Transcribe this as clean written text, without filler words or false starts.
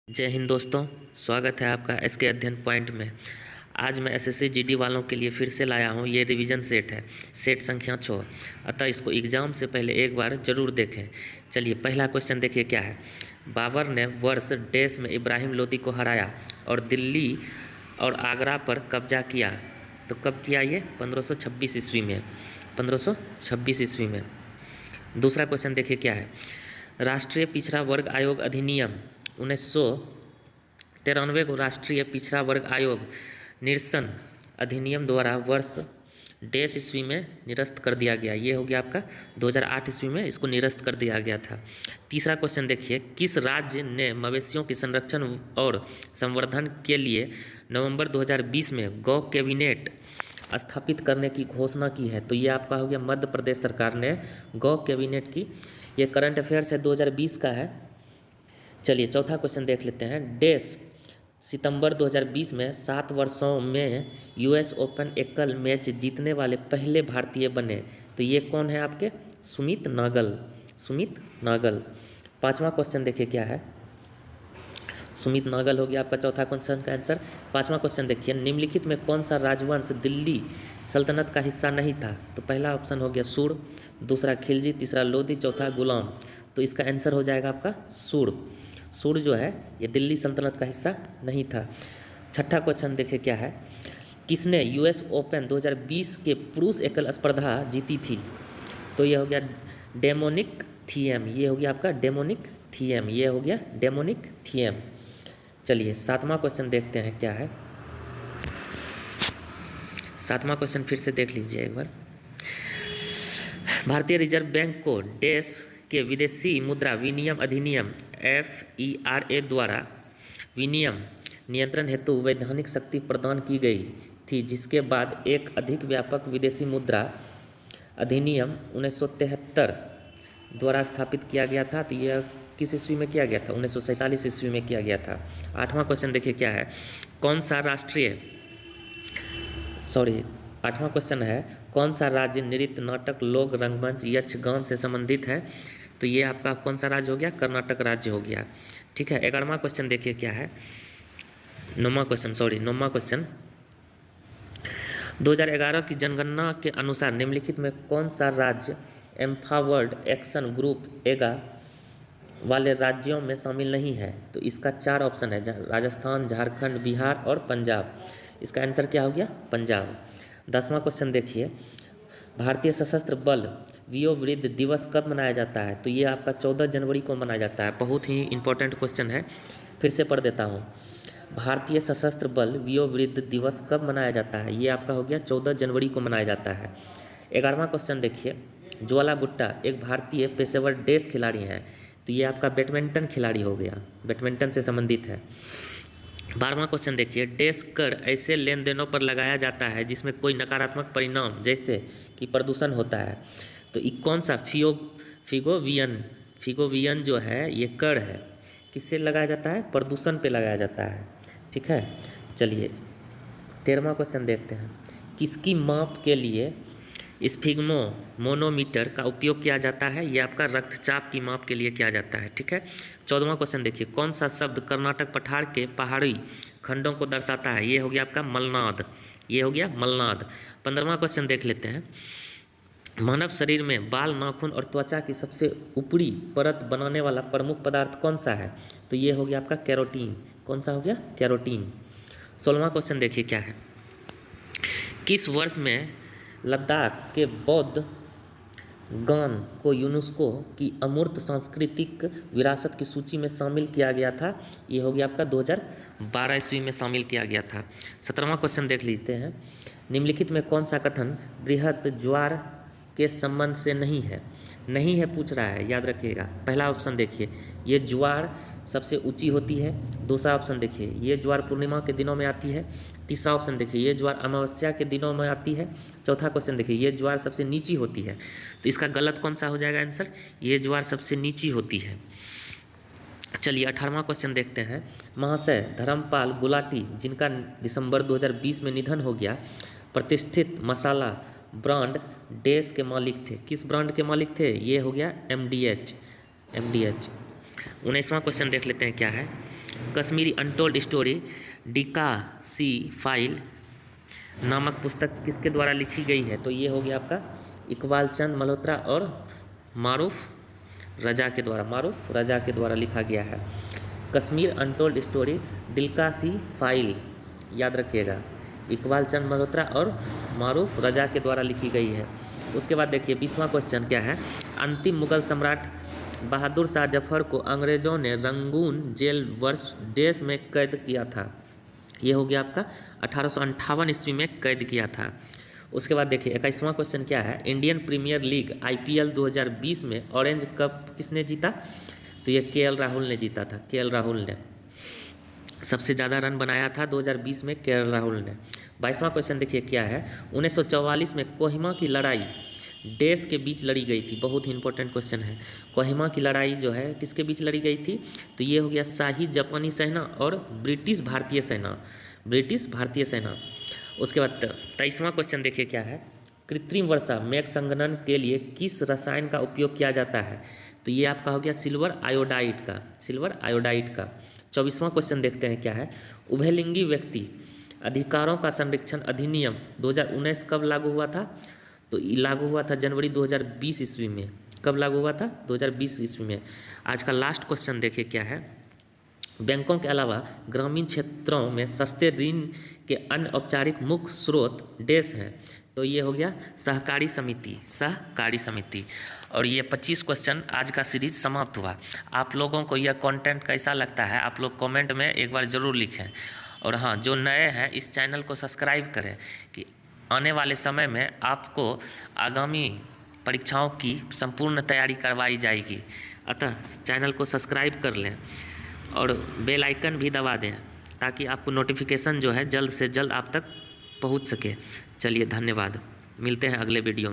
जय हिंद दोस्तों। स्वागत है आपका एसके अध्ययन पॉइंट में। आज मैं एसएससी जीडी वालों के लिए फिर से लाया हूँ। ये रिवीजन सेट है, सेट संख्या 6। अतः इसको एग्ज़ाम से पहले एक बार ज़रूर देखें। चलिए पहला क्वेश्चन देखिए क्या है। बाबर ने वर्ष डैश में इब्राहिम लोदी को हराया और दिल्ली और आगरा पर कब्जा किया। तो कब किया ये? 1526 ईस्वी में। 1526 ईस्वी में। दूसरा क्वेश्चन देखिए क्या है। राष्ट्रीय पिछड़ा वर्ग आयोग अधिनियम 1993 को राष्ट्रीय पिछड़ा वर्ग आयोग निरसन अधिनियम द्वारा वर्ष डैश ईस्वी में निरस्त कर दिया गया। ये हो गया आपका 2008 ईस्वी में इसको निरस्त कर दिया गया था। तीसरा क्वेश्चन देखिए, किस राज्य ने मवेशियों के संरक्षण और संवर्धन के लिए नवंबर 2020 में गौ कैबिनेट स्थापित करने की घोषणा की है? तो ये आपका हो गया मध्य प्रदेश सरकार ने गौ कैबिनेट की। ये करंट अफेयर्स है 2020 का है। चलिए चौथा क्वेश्चन देख लेते हैं। डैश सितंबर 2020 में 7 वर्षों में यूएस ओपन एकल मैच जीतने वाले पहले भारतीय बने। तो ये कौन है आपके? सुमित नागल। सुमित नागल। पांचवा क्वेश्चन देखिए क्या है। सुमित नागल हो गया आपका चौथा क्वेश्चन का आंसर। पांचवा क्वेश्चन देखिए, निम्नलिखित में कौन सा राजवंश दिल्ली सल्तनत का हिस्सा नहीं था? तो पहला ऑप्शन हो गया सूर, दूसरा खिलजी, तीसरा लोधी, चौथा गुलाम। तो इसका आंसर हो जाएगा आपका सूर। सूर जो है ये दिल्ली सल्तनत का हिस्सा नहीं था। छठा क्वेश्चन देखिए क्या है। किसने यूएस ओपन 2020 के पुरुष एकल स्पर्धा जीती थी? तो ये हो गया डेमोनिक थिएम। ये हो गया आपका डेमोनिक थिएम। ये हो गया डेमोनिक थिएम। चलिए सातवां क्वेश्चन देखते हैं क्या है। सातवां क्वेश्चन फिर से देख लीजिए एक बार। भारतीय रिजर्व बैंक को डैश के विदेशी मुद्रा विनिमय अधिनियम FERA द्वारा विनिमय नियंत्रण हेतु वैधानिक शक्ति प्रदान की गई थी, जिसके बाद एक अधिक व्यापक विदेशी मुद्रा अधिनियम 1973 द्वारा स्थापित किया गया था। तो यह किस ईस्वी में किया गया था? 1947 ईस्वी में किया गया था। आठवां क्वेश्चन देखिए क्या है। कौन सा आठवां क्वेश्चन है, कौन सा राज्य नृत्य, नाटक, लोक रंगमंच, यक्षगान से संबंधित है? तो ये आपका कौन सा राज्य हो गया? कर्नाटक राज्य हो गया। ठीक है। 11वां क्वेश्चन देखिए क्या है। 9वां क्वेश्चन 2011 की जनगणना के अनुसार निम्नलिखित में कौन सा राज्य एम्पावर्ड एक्शन ग्रुप एगा वाले राज्यों में शामिल नहीं है? तो इसका 4 ऑप्शन है, राजस्थान, झारखंड, बिहार और पंजाब। इसका आंसर क्या हो गया? पंजाब। 10वां क्वेश्चन देखिए, भारतीय सशस्त्र बल वियोग वृद्ध दिवस कब मनाया जाता है? तो ये आपका 14 जनवरी को मनाया जाता है। बहुत ही इंपॉर्टेंट क्वेश्चन है, फिर से पढ़ देता हूँ। भारतीय सशस्त्र बल वियोग वृद्ध दिवस कब मनाया जाता है? ये आपका हो गया 14 जनवरी को मनाया जाता है। 11वां क्वेश्चन देखिए, ज्वाला गुट्टा एक भारतीय पेशेवर डैश खिलाड़ी हैं। तो ये आपका बैडमिंटन खिलाड़ी हो गया, बैडमिंटन से संबंधित है। 12वां क्वेश्चन देखिए, डैश कर ऐसे लेन देनों पर लगाया जाता है जिसमें कोई नकारात्मक परिणाम जैसे कि प्रदूषण होता है। तो ये कौन सा? फिगोवियन जो है ये कर है, किससे लगाया जाता है? प्रदूषण पे लगाया जाता है। ठीक है। चलिए 13वां क्वेश्चन देखते हैं, किसकी माप के लिए स्फिग्मो मोनोमीटर का उपयोग किया जाता है? ये आपका रक्तचाप की माप के लिए किया जाता है। ठीक है। 14वां क्वेश्चन देखिए, कौन सा शब्द कर्नाटक पठार के पहाड़ी खंडों को दर्शाता है? ये हो गया आपका मलनाद। ये हो गया मलनाद। 15वां क्वेश्चन देख लेते हैं, मानव शरीर में बाल, नाखून और त्वचा की सबसे ऊपरी परत बनाने वाला प्रमुख पदार्थ कौन सा है? तो ये हो गया आपका कैरोटीन। कौन सा हो गया? कैरोटीन। 16वां क्वेश्चन देखिए क्या है, किस वर्ष में लद्दाख के बौद्ध गान को यूनेस्को की अमूर्त सांस्कृतिक विरासत की सूची में शामिल किया गया था? ये हो गया आपका 2012 ईस्वी में शामिल किया गया था। 17वां क्वेश्चन देख लेते हैं, निम्नलिखित में कौन सा कथन बृहत ज्वार के संबंध से नहीं है? नहीं है पूछ रहा है, याद रखिएगा। पहला ऑप्शन देखिए, ये ज्वार सबसे ऊंची होती है। दूसरा ऑप्शन देखिए, ये ज्वार पूर्णिमा के दिनों में आती है। तीसरा ऑप्शन देखिए, ये ज्वार अमावस्या के दिनों में आती है। चौथा क्वेश्चन देखिए, ये ज्वार सबसे नीची होती है। तो इसका गलत कौन सा हो जाएगा आंसर? ये ज्वार सबसे नीची होती है। चलिए 18वां क्वेश्चन देखते हैं, महाशय धर्मपाल गुलाटी जिनका दिसंबर 2020 में निधन हो गया, प्रतिष्ठित मसाला ब्रांड डैश के मालिक थे। किस ब्रांड के मालिक थे? ये हो गया MDH। 19वां क्वेश्चन देख लेते हैं क्या है, कश्मीरी अनटोल्ड स्टोरी डिकासीफाइड नामक पुस्तक किसके द्वारा लिखी गई है? तो ये हो गया आपका इकबाल चंद मल्होत्रा और मारूफ रजा के द्वारा लिखा गया है। कश्मीर अनटोल्ड स्टोरी डिकासीफाइड, याद रखिएगा, इकबाल चंद मल्होत्रा और मारूफ रजा के द्वारा लिखी गई है। उसके बाद देखिए 20वां क्वेश्चन क्या है? अंतिम मुगल सम्राट बहादुर शाह जफर को अंग्रेजों ने रंगून जेल वर्ष डेस में कैद किया था। ये हो गया आपका 1858 ईस्वी में कैद किया था। उसके बाद देखिए 21वां क्वेश्चन क्या है? इंडियन प्रीमियर लीग IPL 2020 में ऑरेंज कप किसने जीता? तो ये KL राहुल ने जीता था। KL राहुल ने सबसे ज़्यादा रन बनाया था 2020 में KL राहुल ने। 22वां क्वेश्चन देखिए क्या है? 1944 में कोहिमा की लड़ाई देश के बीच लड़ी गई थी। बहुत ही इंपॉर्टेंट क्वेश्चन है। कोहिमा की लड़ाई जो है किसके बीच लड़ी गई थी? तो ये हो गया शाही जापानी सेना और ब्रिटिश भारतीय सेना। उसके बाद 23वां क्वेश्चन देखिए क्या है? कृत्रिम वर्षा मेघ संघनन के लिए किस रसायन का उपयोग किया जाता है? तो ये आपका हो गया सिल्वर आयोडाइड का। 24वां क्वेश्चन देखते हैं क्या है? उभयलिंगी व्यक्ति अधिकारों का संरक्षण अधिनियम 2019 कब लागू हुआ था? तो लागू हुआ था जनवरी 2020 ईस्वी में। कब लागू हुआ था? 2020 ईस्वी में। आज का लास्ट क्वेश्चन देखिए क्या है? बैंकों के अलावा ग्रामीण क्षेत्रों में सस्ते ऋण के अन्य औपचारिक मुख्य स्रोत देश हैं। तो ये हो गया सहकारी समिति। और ये 25 क्वेश्चन आज का सीरीज समाप्त हुआ। आप लोगों को यह कंटेंट कैसा लगता है आप लोग कमेंट में एक बार ज़रूर लिखें। और हाँ, जो नए हैं इस चैनल को सब्सक्राइब करें कि आने वाले समय में आपको आगामी परीक्षाओं की संपूर्ण तैयारी करवाई जाएगी। अतः चैनल को सब्सक्राइब कर लें और बेल आइकन भी दबा दें ताकि आपको नोटिफिकेशन जो है जल्द से जल्द आप तक पहुंच सके। चलिए धन्यवाद, मिलते हैं अगले वीडियो में।